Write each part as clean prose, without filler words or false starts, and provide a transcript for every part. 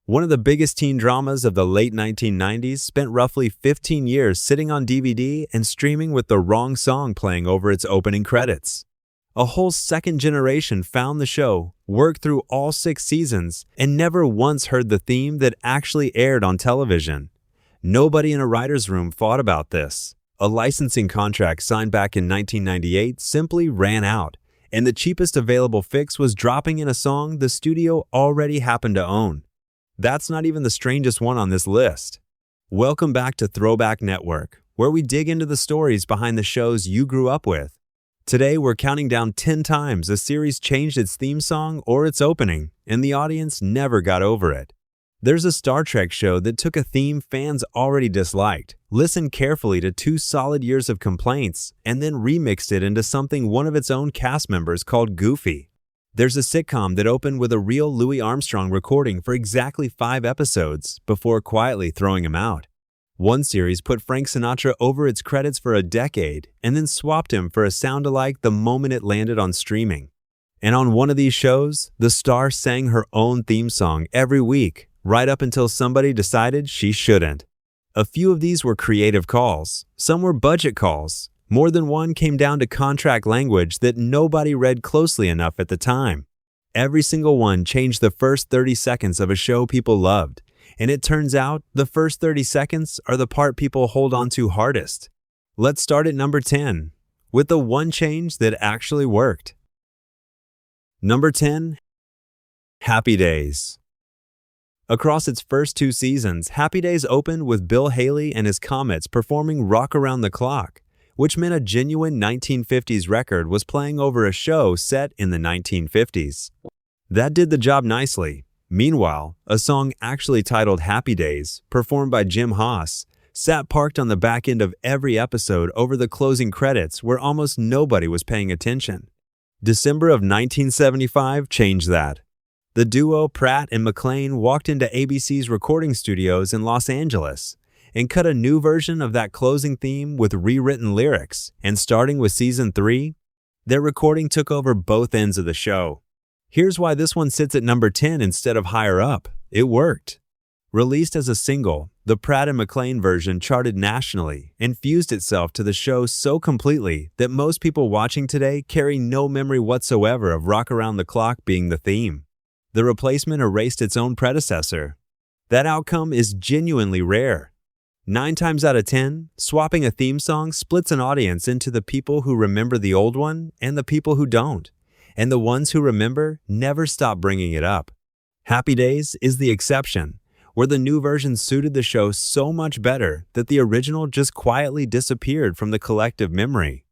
One of the biggest teen dramas of the late 1990s spent roughly 15 years sitting on DVD and streaming with the wrong song playing over its opening credits. A whole second generation found the show, worked through all 6 seasons, and never once heard the theme that actually aired on television. Nobody in a writer's room thought about this. A licensing contract signed back in 1998 simply ran out, and the cheapest available fix was dropping in a song the studio already happened to own. That's not even the strangest one on this list. Welcome back to Throwback Network, where we dig into the stories behind the shows you grew up with. Today, we're counting down 10 times a series changed its theme song or its opening, and the audience never got over it. There's a Star Trek show that took a theme fans already disliked, listened carefully to 2 solid years of complaints, and then remixed it into something one of its own cast members called goofy. There's a sitcom that opened with a real Louis Armstrong recording for exactly 5 episodes before quietly throwing him out. One series put Frank Sinatra over its credits for a decade and then swapped him for a soundalike the moment it landed on streaming. And on one of these shows, the star sang her own theme song every week, right up until somebody decided she shouldn't. A few of these were creative calls, some were budget calls. More than one came down to contract language that nobody read closely enough at the time. Every single one changed the first 30 seconds of a show people loved. And it turns out the first 30 seconds are the part people hold on to hardest. Let's start at number 10, with the one change that actually worked. Number 10, Happy Days. Across its first 2 seasons, Happy Days opened with Bill Haley and his Comets performing Rock Around the Clock, which meant a genuine 1950s record was playing over a show set in the 1950s. That did the job nicely. Meanwhile, a song actually titled Happy Days, performed by Jim Haas, sat parked on the back end of every episode over the closing credits where almost nobody was paying attention. December of 1975 changed that. The duo Pratt and McLean walked into ABC's recording studios in Los Angeles and cut a new version of that closing theme with rewritten lyrics, and starting with Season 3, their recording took over both ends of the show. Here's why this one sits at number 10 instead of higher up. It worked. Released as a single, the Pratt and McLean version charted nationally and fused itself to the show so completely that most people watching today carry no memory whatsoever of Rock Around the Clock being the theme. The replacement erased its own predecessor. That outcome is genuinely rare. 9 times out of 10, swapping a theme song splits an audience into the people who remember the old one and the people who don't. And the ones who remember never stop bringing it up. Happy Days is the exception, where the new version suited the show so much better that the original just quietly disappeared from the collective memory.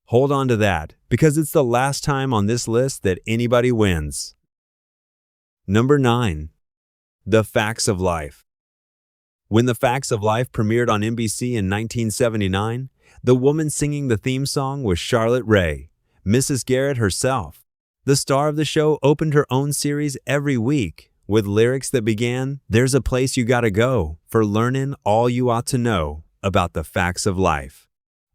Hold on to that, because it's the last time on this list that anybody wins. Number 9. The Facts of Life. When The Facts of Life premiered on NBC in 1979, the woman singing the theme song was Charlotte Rae, Mrs. Garrett herself. The star of the show opened her own series every week with lyrics that began, "There's a place you gotta go for learning all you ought to know about the facts of life."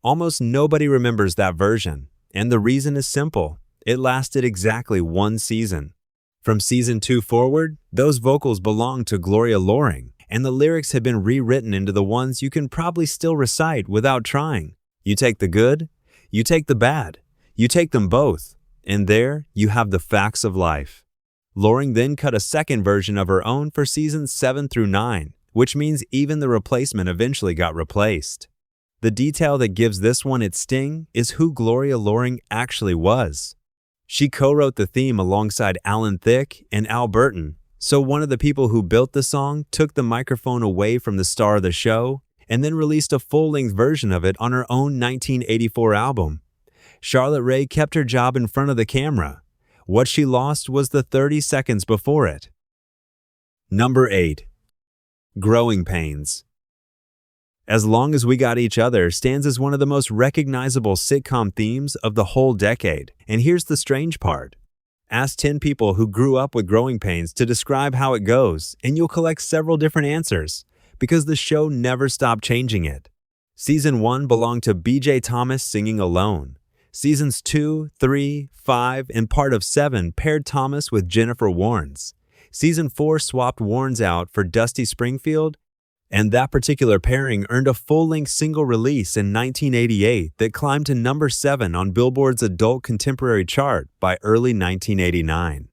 Almost nobody remembers that version, and the reason is simple. It lasted exactly 1 season. From Season 2 forward, those vocals belonged to Gloria Loring, and the lyrics had been rewritten into the ones you can probably still recite without trying. You take the good, you take the bad, you take them both. And there, you have the facts of life. Loring then cut a second version of her own for seasons 7 through 9, which means even the replacement eventually got replaced. The detail that gives this one its sting is who Gloria Loring actually was. She co-wrote the theme alongside Alan Thicke and Al Burton, so one of the people who built the song took the microphone away from the star of the show and then released a full-length version of it on her own 1984 album. Charlotte Rae kept her job in front of the camera. What she lost was the 30 seconds before it. Number 8. Growing Pains. As Long as We Got Each Other stands as one of the most recognizable sitcom themes of the whole decade. And here's the strange part. Ask 10 people who grew up with growing pains to describe how it goes, and you'll collect several different answers, because the show never stopped changing it. Season 1 belonged to B.J. Thomas singing alone. Seasons 2, 3, 5, and part of 7 paired Thomas with Jennifer Warnes. Season 4 swapped Warnes out for Dusty Springfield, and that particular pairing earned a full-length single release in 1988 that climbed to number 7 on Billboard's Adult Contemporary chart by early 1989.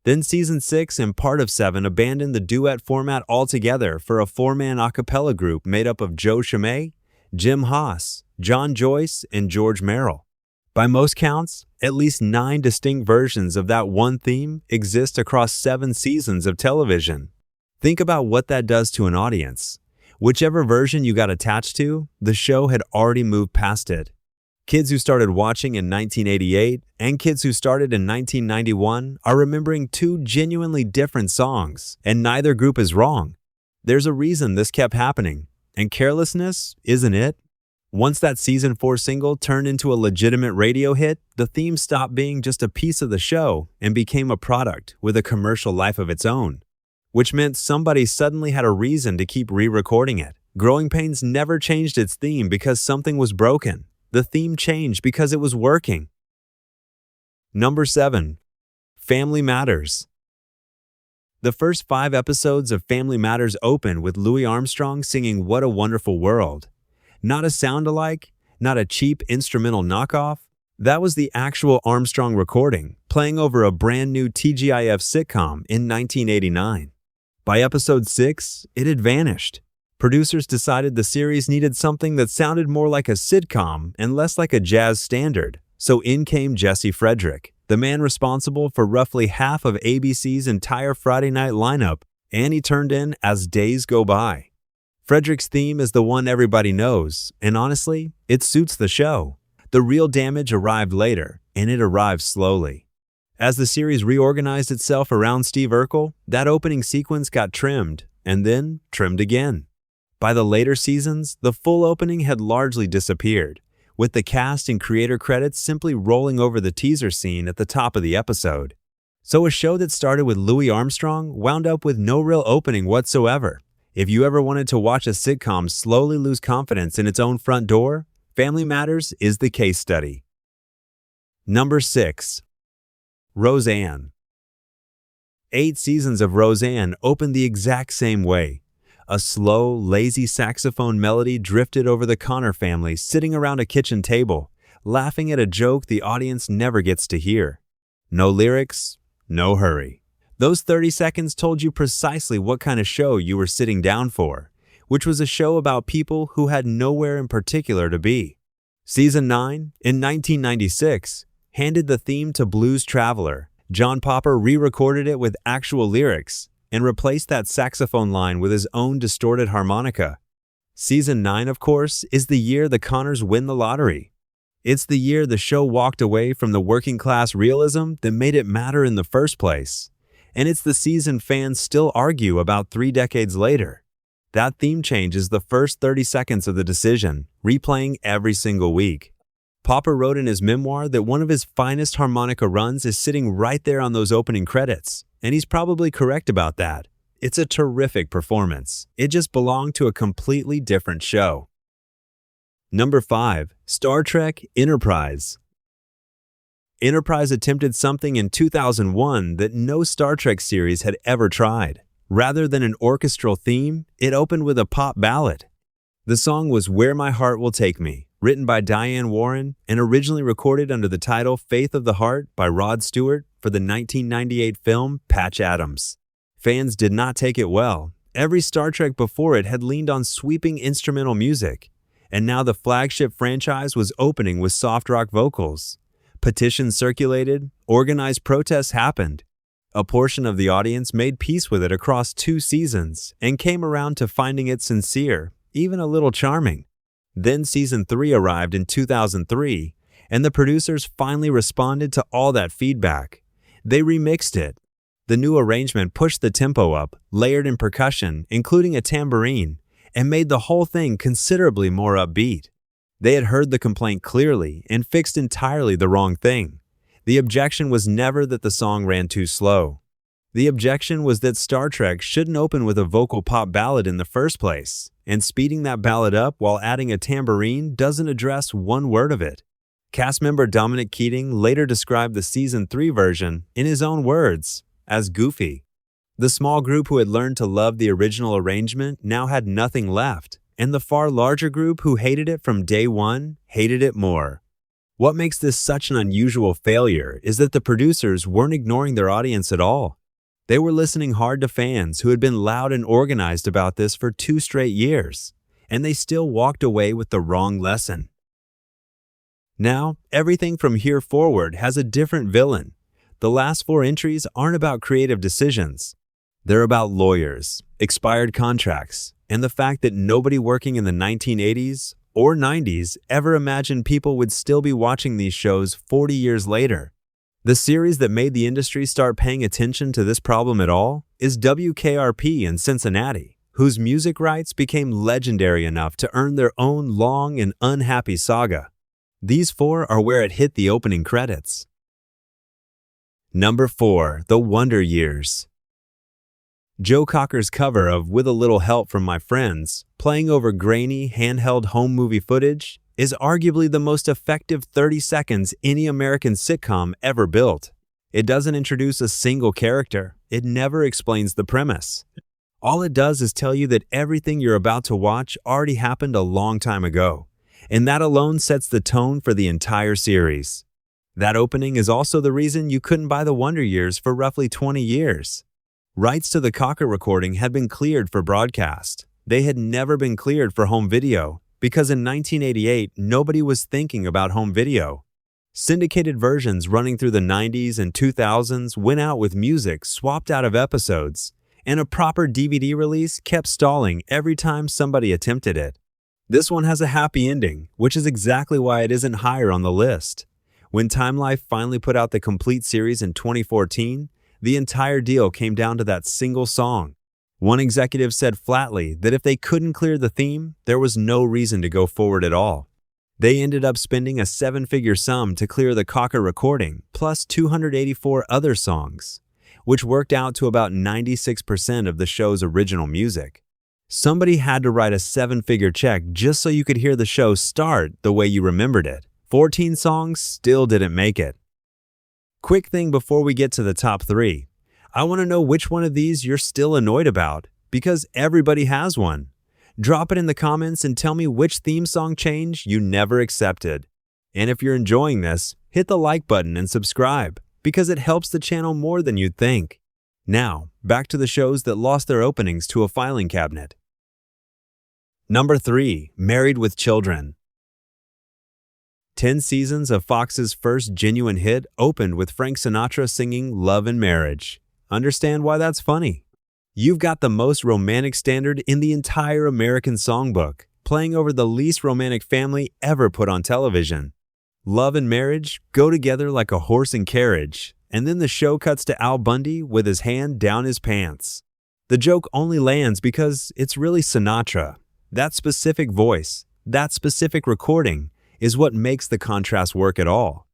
Then Season 6 and part of 7 abandoned the duet format altogether for a 4-man a cappella group made up of Joe Chimay, Jim Haas, John Joyce, and George Merrill. By most counts, at least 9 distinct versions of that one theme exist across 7 seasons of television. Think about what that does to an audience. Whichever version you got attached to, the show had already moved past it. Kids who started watching in 1988 and kids who started in 1991 are remembering 2 genuinely different songs, and neither group is wrong. There's a reason this kept happening, and carelessness isn't it. Once that Season 4 single turned into a legitimate radio hit, the theme stopped being just a piece of the show and became a product with a commercial life of its own, which meant somebody suddenly had a reason to keep re-recording it. Growing Pains never changed its theme because something was broken. The theme changed because it was working. Number 7. Family Matters. The first 5 episodes of Family Matters open with Louis Armstrong singing "What a Wonderful World." Not a soundalike, not a cheap instrumental knockoff. That was the actual Armstrong recording, playing over a brand new TGIF sitcom in 1989. By episode 6, it had vanished. Producers decided the series needed something that sounded more like a sitcom and less like a jazz standard, so in came Jesse Frederick, the man responsible for roughly half of ABC's entire Friday night lineup, and he turned in As Days Go By. Frederick's theme is the one everybody knows, and honestly, it suits the show. The real damage arrived later, and it arrived slowly. As the series reorganized itself around Steve Urkel, that opening sequence got trimmed, and then trimmed again. By the later seasons, the full opening had largely disappeared, with the cast and creator credits simply rolling over the teaser scene at the top of the episode. So a show that started with Louis Armstrong wound up with no real opening whatsoever. If you ever wanted to watch a sitcom slowly lose confidence in its own front door, Family Matters is the case study. Number 6. Roseanne. 8 seasons of Roseanne opened the exact same way. A slow, lazy saxophone melody drifted over the Connor family sitting around a kitchen table, laughing at a joke the audience never gets to hear. No lyrics, no hurry. Those 30 seconds told you precisely what kind of show you were sitting down for, which was a show about people who had nowhere in particular to be. Season 9, in 1996, handed the theme to Blues Traveler. John Popper re-recorded it with actual lyrics and replaced that saxophone line with his own distorted harmonica. Season 9, of course, is the year the Connors win the lottery. It's the year the show walked away from the working-class realism that made it matter in the first place. And it's the season fans still argue about 3 decades later. That theme change is the first 30 seconds of the decision, replaying every single week. Popper wrote in his memoir that one of his finest harmonica runs is sitting right there on those opening credits, and he's probably correct about that. It's a terrific performance. It just belonged to a completely different show. Number 5. Star Trek Enterprise. Enterprise attempted something in 2001 that no Star Trek series had ever tried. Rather than an orchestral theme, it opened with a pop ballad. The song was Where My Heart Will Take Me, written by Diane Warren and originally recorded under the title Faith of the Heart by Rod Stewart for the 1998 film Patch Adams. Fans did not take it well. Every Star Trek before it had leaned on sweeping instrumental music, and now the flagship franchise was opening with soft rock vocals. Petitions circulated, organized protests happened. A portion of the audience made peace with it across 2 seasons and came around to finding it sincere, even a little charming. Then Season 3 arrived in 2003, and the producers finally responded to all that feedback. They remixed it. The new arrangement pushed the tempo up, layered in percussion, including a tambourine, and made the whole thing considerably more upbeat. They had heard the complaint clearly and fixed entirely the wrong thing. The objection was never that the song ran too slow. The objection was that Star Trek shouldn't open with a vocal pop ballad in the first place, and speeding that ballad up while adding a tambourine doesn't address one word of it. Cast member Dominic Keating later described the Season 3 version, in his own words, as goofy. The small group who had learned to love the original arrangement now had nothing left, and the far larger group who hated it from day one hated it more. What makes this such an unusual failure is that the producers weren't ignoring their audience at all. They were listening hard to fans who had been loud and organized about this for 2 straight years, and they still walked away with the wrong lesson. Now, everything from here forward has a different villain. The last 4 entries aren't about creative decisions. They're about lawyers, expired contracts, and the fact that nobody working in the 1980s or 90s ever imagined people would still be watching these shows 40 years later. The series that made the industry start paying attention to this problem at all is WKRP in Cincinnati, whose music rights became legendary enough to earn their own long and unhappy saga. These 4 are where it hit the opening credits. Number 4. The Wonder Years. Joe Cocker's cover of With a Little Help from My Friends, playing over grainy, handheld home movie footage, is arguably the most effective 30 seconds any American sitcom ever built. It doesn't introduce a single character. It never explains the premise. All it does is tell you that everything you're about to watch already happened a long time ago, and that alone sets the tone for the entire series. That opening is also the reason you couldn't buy The Wonder Years for roughly 20 years. Rights to the Cocker recording had been cleared for broadcast. They had never been cleared for home video because in 1988, nobody was thinking about home video. Syndicated versions running through the 90s and 2000s went out with music swapped out of episodes, and a proper DVD release kept stalling every time somebody attempted it. This one has a happy ending, which is exactly why it isn't higher on the list. When Time Life finally put out the complete series in 2014, the entire deal came down to that single song. One executive said flatly that if they couldn't clear the theme, there was no reason to go forward at all. They ended up spending a 7-figure sum to clear the Cocker recording, plus 284 other songs, which worked out to about 96% of the show's original music. Somebody had to write a 7-figure check just so you could hear the show start the way you remembered it. 14 songs still didn't make it. Quick thing before we get to the top 3. I want to know which one of these you're still annoyed about, because everybody has one. Drop it in the comments and tell me which theme song change you never accepted. And if you're enjoying this, hit the like button and subscribe, because it helps the channel more than you'd think. Now, back to the shows that lost their openings to a filing cabinet. Number 3. Married with Children. 10 seasons of Fox's first genuine hit opened with Frank Sinatra singing Love and Marriage. Understand why that's funny? You've got the most romantic standard in the entire American songbook, playing over the least romantic family ever put on television. Love and marriage go together like a horse and carriage, and then the show cuts to Al Bundy with his hand down his pants. The joke only lands because it's really Sinatra. That specific voice, that specific recording, is what makes the contrast work at all.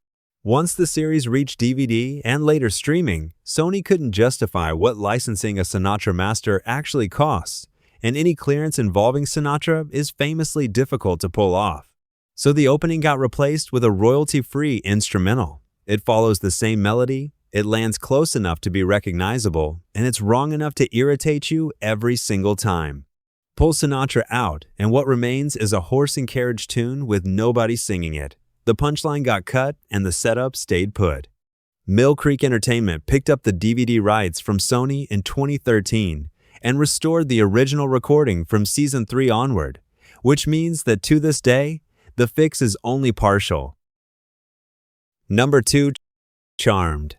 Once the series reached DVD and later streaming, Sony couldn't justify what licensing a Sinatra master actually costs, and any clearance involving Sinatra is famously difficult to pull off. So the opening got replaced with a royalty-free instrumental. It follows the same melody, it lands close enough to be recognizable, and it's wrong enough to irritate you every single time. Pull Sinatra out, and what remains is a horse and carriage tune with nobody singing it. The punchline got cut, and the setup stayed put. Mill Creek Entertainment picked up the DVD rights from Sony in 2013 and restored the original recording from Season 3 onward, which means that to this day, the fix is only partial. Number 2. Charmed.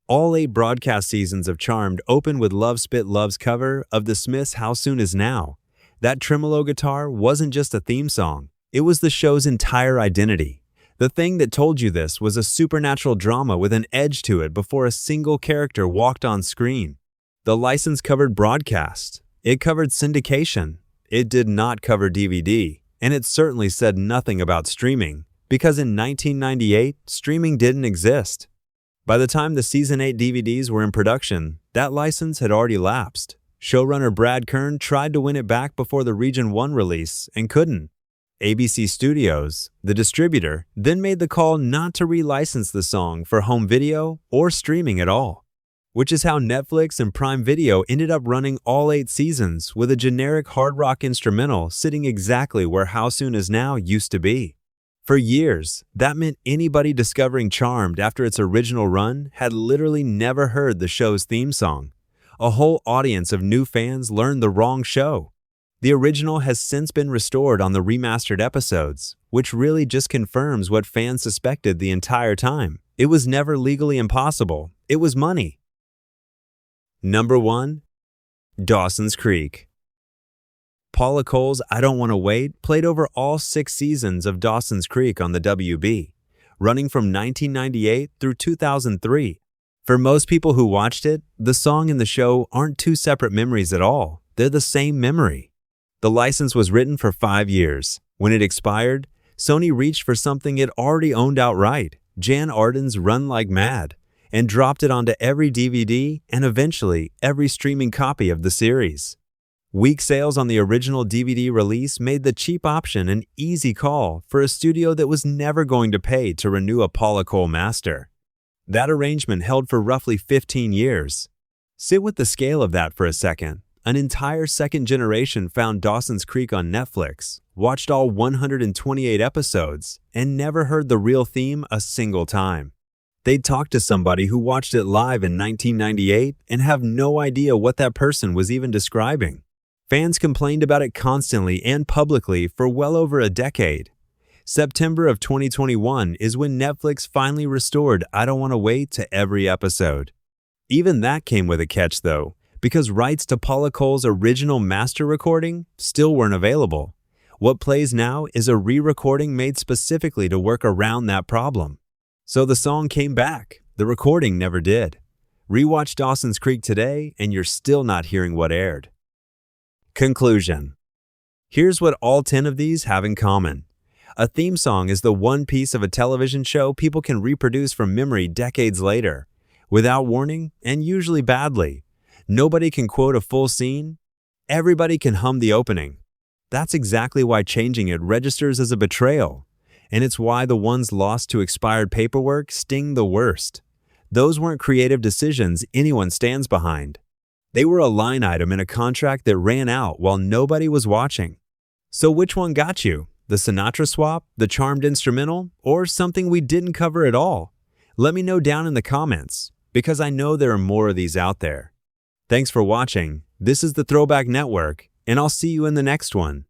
All 8 broadcast seasons of Charmed open with Love Spit Love's cover of The Smiths' How Soon Is Now. That tremolo guitar wasn't just a theme song, it was the show's entire identity. The thing that told you this was a supernatural drama with an edge to it before a single character walked on screen. The license covered broadcast. It covered syndication. It did not cover DVD, and it certainly said nothing about streaming, because in 1998, streaming didn't exist. By the time the Season 8 DVDs were in production, that license had already lapsed. Showrunner Brad Kern tried to win it back before the Region 1 release and couldn't. ABC Studios, the distributor, then made the call not to relicense the song for home video or streaming at all. which is how Netflix and Prime Video ended up running all 8 seasons with a generic hard rock instrumental sitting exactly where How Soon Is Now used to be. For years, that meant anybody discovering Charmed after its original run had literally never heard the show's theme song. A whole audience of new fans learned the wrong show. The original has since been restored on the remastered episodes, which really just confirms what fans suspected the entire time. It was never legally impossible. It was money. Number 1. Dawson's Creek. Paula Cole's I Don't Want to Wait played over all 6 seasons of Dawson's Creek on the WB, running from 1998 through 2003. For most people who watched it, the song and the show aren't two separate memories at all. They're the same memory. The license was written for 5 years. When it expired, Sony reached for something it already owned outright, Jan Arden's Run Like Mad, and dropped it onto every DVD and eventually every streaming copy of the series. Weak sales on the original DVD release made the cheap option an easy call for a studio that was never going to pay to renew a Paula Cole master. That arrangement held for roughly 15 years. Sit with the scale of that for a second. An entire second generation found Dawson's Creek on Netflix, watched all 128 episodes, and never heard the real theme a single time. They'd talk to somebody who watched it live in 1998 and have no idea what that person was even describing. Fans complained about it constantly and publicly for well over a decade. September of 2021 is when Netflix finally restored I Don't Want to Wait to every episode. Even that came with a catch though, because rights to Paula Cole's original master recording still weren't available. What plays now is a re-recording made specifically to work around that problem. So the song came back, the recording never did. Rewatch Dawson's Creek today and you're still not hearing what aired. Conclusion. Here's what all 10 of these have in common. A theme song is the one piece of a television show people can reproduce from memory decades later, without warning and usually badly. Nobody can quote a full scene. Everybody can hum the opening. That's exactly why changing it registers as a betrayal, and it's why the ones lost to expired paperwork sting the worst. Those weren't creative decisions anyone stands behind. They were a line item in a contract that ran out while nobody was watching. So which one got you? The Sinatra swap, the Charmed instrumental, or something we didn't cover at all? Let me know down in the comments, because I know there are more of these out there. Thanks for watching. This is the Throwback Network, and I'll see you in the next one.